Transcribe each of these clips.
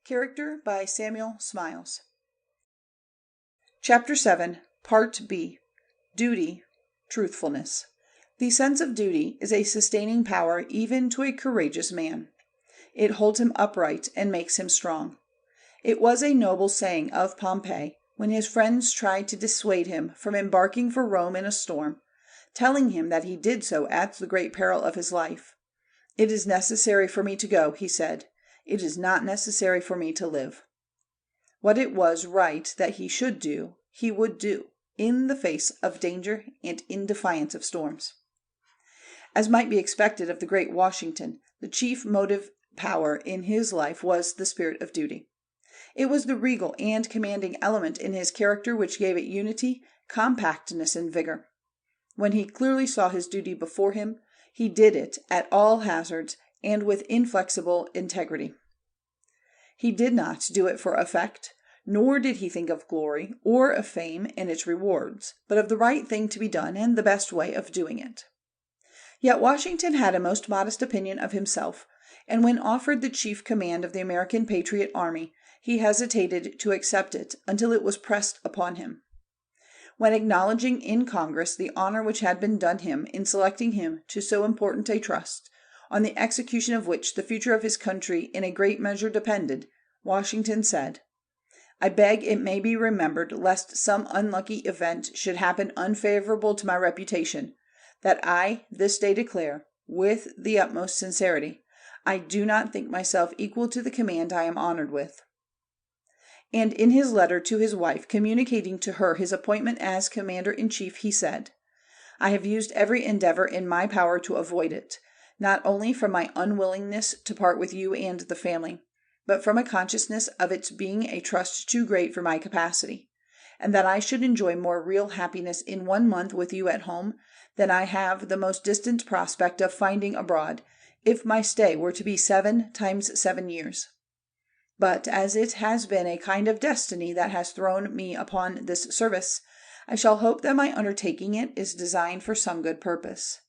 Character by Samuel Smiles. Chapter 7, Part B. Duty, Truthfulness. The sense of duty is a sustaining power even to a courageous man. It holds him upright and makes him strong. It was a noble saying of Pompey when his friends tried to dissuade him from embarking for Rome in a storm, telling him that he did so at the great peril of his life. "It is necessary for me to go," he said. "It is not necessary for me to live." What it was right that he should do, he would do, in the face of danger and in defiance of storms. As might be expected of the great Washington, the chief motive power in his life was the spirit of duty. It was the regal and commanding element in his character which gave it unity, compactness, and vigor. When he clearly saw his duty before him, he did it at all hazards and with inflexible integrity. He did not do it for effect, nor did he think of glory or of fame and its rewards, but of the right thing to be done and the best way of doing it. Yet Washington had a most modest opinion of himself, and when offered the chief command of the American Patriot Army, he hesitated to accept it until it was pressed upon him. When acknowledging in Congress the honor which had been done him in selecting him to so important a trust, on the execution of which the future of his country in a great measure depended, Washington said, "I beg it may be remembered, lest some unlucky event should happen unfavorable to my reputation, that I this day declare, with the utmost sincerity, I do not think myself equal to the command I am honored with." And in his letter to his wife, communicating to her his appointment as Commander-in-Chief, he said, "I have used every endeavor in my power to avoid it, not only from my unwillingness to part with you and the family, but from a consciousness of its being a trust too great for my capacity, and that I should enjoy more real happiness in 1 month with you at home than I have the most distant prospect of finding abroad, if my stay were to be 7 times 7 years. But as it has been a kind of destiny that has thrown me upon this service, I shall hope that my undertaking it is designed for some good purpose.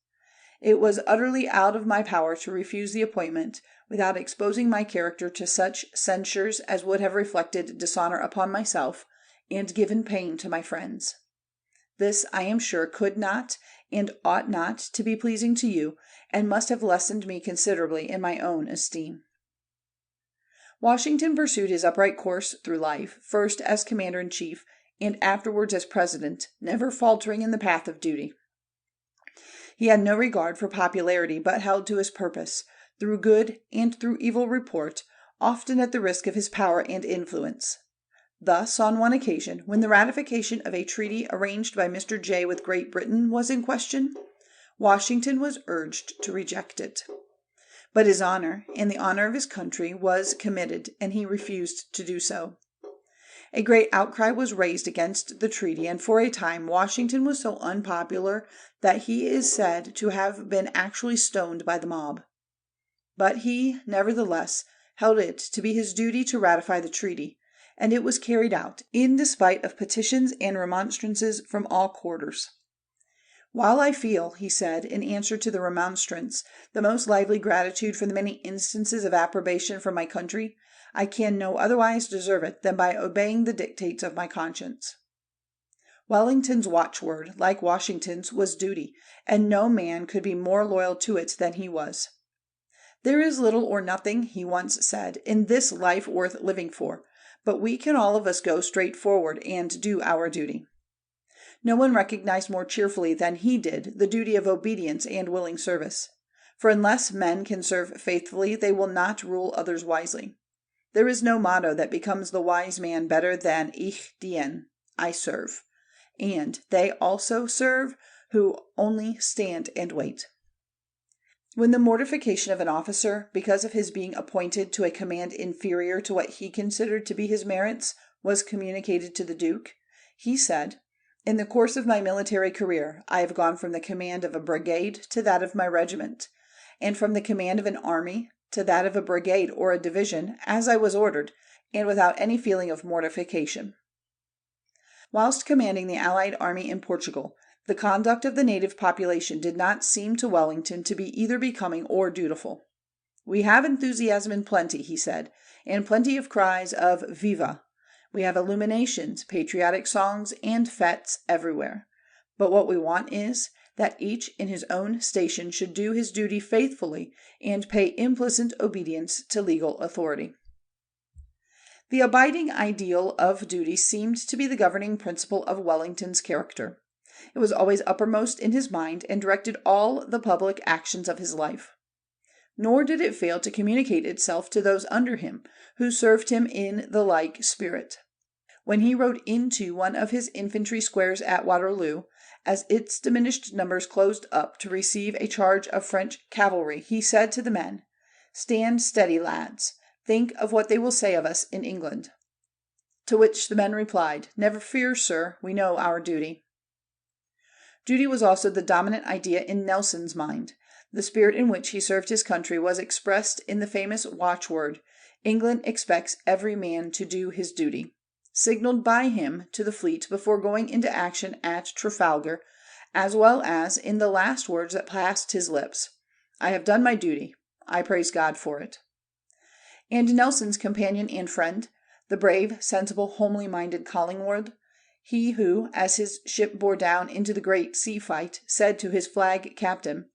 It was utterly out of my power to refuse the appointment, without exposing my character to such censures as would have reflected dishonor upon myself, and given pain to my friends. This, I am sure, could not and ought not to be pleasing to you, and must have lessened me considerably in my own esteem." Washington pursued his upright course through life, first as Commander-in-Chief, and afterwards as President, never faltering in the path of duty. He had no regard for popularity, but held to his purpose, through good and through evil report, often at the risk of his power and influence. Thus, on one occasion, when the ratification of a treaty arranged by Mr. Jay with Great Britain was in question, Washington was urged to reject it. But his honor, and the honor of his country, was committed, and he refused to do so. A great outcry was raised against the treaty, and for a time Washington was so unpopular that he is said to have been actually stoned by the mob. But he, nevertheless, held it to be his duty to ratify the treaty, and it was carried out, in despite of petitions and remonstrances from all quarters. "While I feel," he said, in answer to the remonstrance, "the most lively gratitude for the many instances of approbation from my country, I can no otherwise deserve it than by obeying the dictates of my conscience." Wellington's watchword, like Washington's, was duty, and no man could be more loyal to it than he was. "There is little or nothing," he once said, "in this life worth living for, but we can all of us go straight forward and do our duty." No one recognized more cheerfully than he did the duty of obedience and willing service. For unless men can serve faithfully, they will not rule others wisely. There is no motto that becomes the wise man better than Ich dien, I serve, and they also serve who only stand and wait. When the mortification of an officer, because of his being appointed to a command inferior to what he considered to be his merits, was communicated to the Duke, he said, "In the course of my military career, I have gone from the command of a brigade to that of my regiment, and from the command of an army to that of a brigade or a division, as I was ordered, and without any feeling of mortification." Whilst commanding the allied army in Portugal, the conduct of the native population did not seem to Wellington to be either becoming or dutiful. "We have enthusiasm in plenty," he said, "and plenty of cries of 'Viva!' We have illuminations, patriotic songs, and fêtes everywhere. But what we want is, that each in his own station should do his duty faithfully and pay implicit obedience to legal authority." The abiding ideal of duty seemed to be the governing principle of Wellington's character. It was always uppermost in his mind and directed all the public actions of his life. Nor did it fail to communicate itself to those under him, who served him in the like spirit. When he rode into one of his infantry squares at Waterloo, as its diminished numbers closed up to receive a charge of French cavalry, he said to the men, "Stand steady, lads. Think of what they will say of us in England." To which the men replied, "Never fear, sir, we know our duty." Duty was also the dominant idea in Nelson's mind. The spirit in which he served his country was expressed in the famous watchword, "England expects every man to do his duty," signaled by him to the fleet before going into action at Trafalgar, as well as in the last words that passed his lips, "I have done my duty. I praise God for it." And Nelson's companion and friend, the brave, sensible, homely-minded Collingwood, he who, as his ship bore down into the great sea fight, said to his flag captain,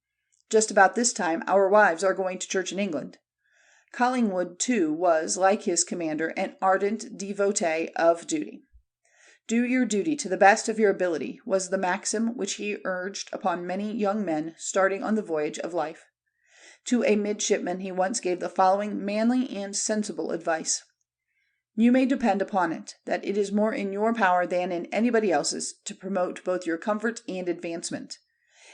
"Just about this time our wives are going to church in England." Collingwood, too, was, like his commander, an ardent devotee of duty. "Do your duty to the best of your ability," was the maxim which he urged upon many young men starting on the voyage of life. To a midshipman he once gave the following manly and sensible advice: "You may depend upon it, that it is more in your power than in anybody else's to promote both your comfort and advancement.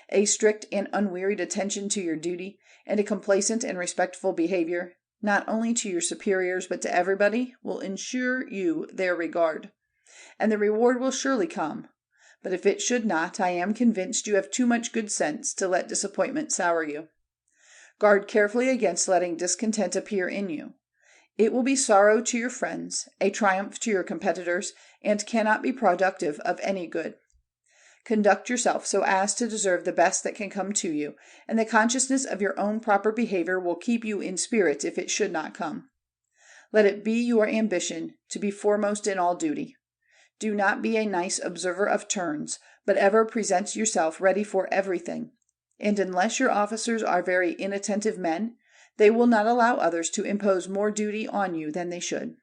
A strict and unwearied attention to your duty, and a complacent and respectful behavior, not only to your superiors but to everybody, will ensure you their regard, and the reward will surely come. But if it should not, I am convinced you have too much good sense to let disappointment sour you. Guard carefully against letting discontent appear in you. It will be sorrow to your friends, a triumph to your competitors, and cannot be productive of any good. Conduct yourself so as to deserve the best that can come to you, and the consciousness of your own proper behavior will keep you in spirits if it should not come. Let it be your ambition to be foremost in all duty. Do not be a nice observer of turns, but ever present yourself ready for everything, and unless your officers are very inattentive men, they will not allow others to impose more duty on you than they should."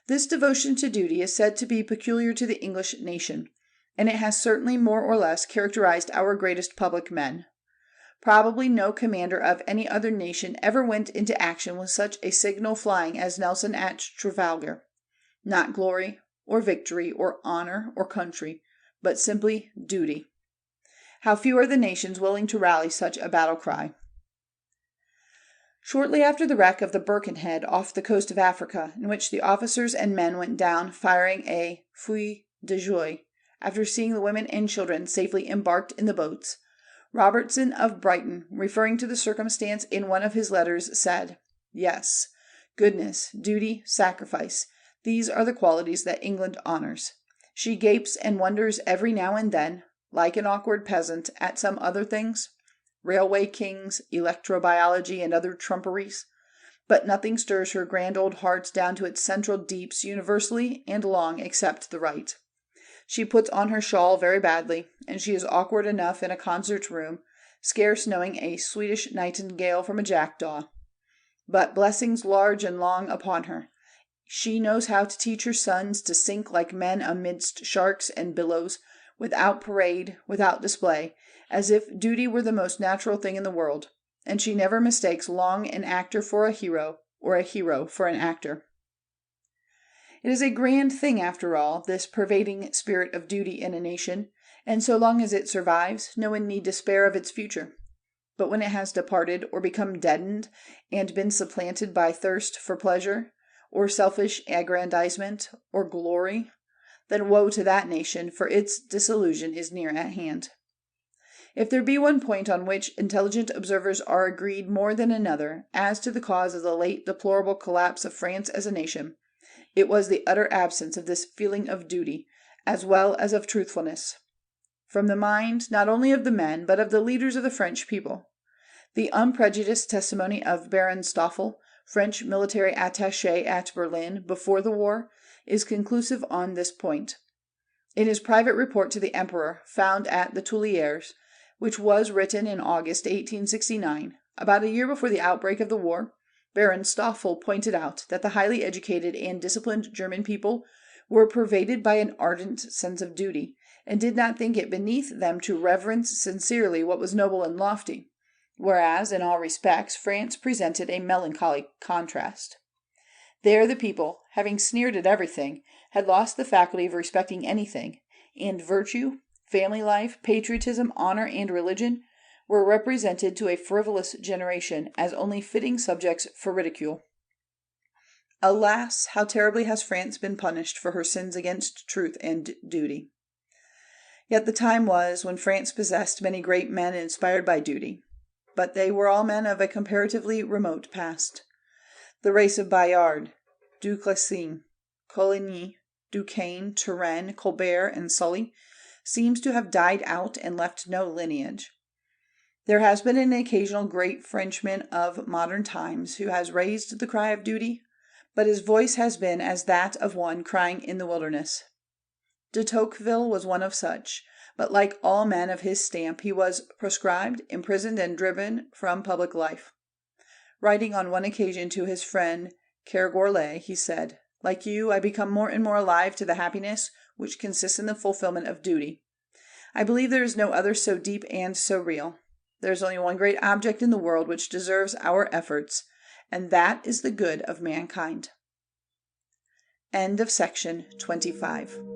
This devotion to duty is said to be peculiar to the English nation, and it has certainly more or less characterized our greatest public men. Probably no commander of any other nation ever went into action with such a signal flying as Nelson at Trafalgar. Not glory, or victory, or honor, or country, but simply duty. How few are the nations willing to rally such a battle cry. Shortly after the wreck of the Birkenhead off the coast of Africa, in which the officers and men went down firing a feu de joie, after seeing the women and children safely embarked in the boats, Robertson of Brighton, referring to the circumstance in one of his letters, said, "Yes, goodness, duty, sacrifice, these are the qualities that England honors. She gapes and wonders every now and then, like an awkward peasant, at some other things, railway kings, electrobiology, and other trumperies, but nothing stirs her grand old heart down to its central deeps universally and long except the right. She puts on her shawl very badly, and she is awkward enough in a concert room, scarce knowing a Swedish nightingale from a jackdaw. But blessings large and long upon her. She knows how to teach her sons to sink like men amidst sharks and billows, without parade, without display, as if duty were the most natural thing in the world, and she never mistakes long an actor for a hero, or a hero for an actor." It is a grand thing, after all, this pervading spirit of duty in a nation, and so long as it survives, no one need despair of its future. But when it has departed, or become deadened, and been supplanted by thirst for pleasure, or selfish aggrandizement, or glory, then woe to that nation, for its dissolution is near at hand. If there be one point on which intelligent observers are agreed more than another as to the cause of the late deplorable collapse of France as a nation, it was the utter absence of this feeling of duty, as well as of truthfulness, from the mind not only of the men, but of the leaders of the French people. The unprejudiced testimony of Baron Stoffel, French military attaché at Berlin before the war, is conclusive on this point. In his private report to the Emperor, found at the Tuileries, which was written in August 1869, about a year before the outbreak of the war, Baron Stoffel pointed out that the highly educated and disciplined German people were pervaded by an ardent sense of duty, and did not think it beneath them to reverence sincerely what was noble and lofty, whereas in all respects France presented a melancholy contrast. There the people, having sneered at everything, had lost the faculty of respecting anything, and virtue, family life, patriotism, honor, and religion were represented to a frivolous generation as only fitting subjects for ridicule. Alas, how terribly has France been punished for her sins against truth and duty. Yet the time was when France possessed many great men inspired by duty, but they were all men of a comparatively remote past. The race of Bayard, Duclessis, Coligny, Duquesne, Turenne, Colbert, and Sully seems to have died out and left no lineage. There has been an occasional great Frenchman of modern times who has raised the cry of duty, but his voice has been as that of one crying in the wilderness. De Tocqueville was one of such, but like all men of his stamp he was proscribed, imprisoned, and driven from public life. Writing on one occasion to his friend Kergorlet, he said, "Like you, I become more and more alive to the happiness which consists in the fulfillment of duty. I believe there is no other so deep and so real. There is only one great object in the world which deserves our efforts, and that is the good of mankind." End of section 25.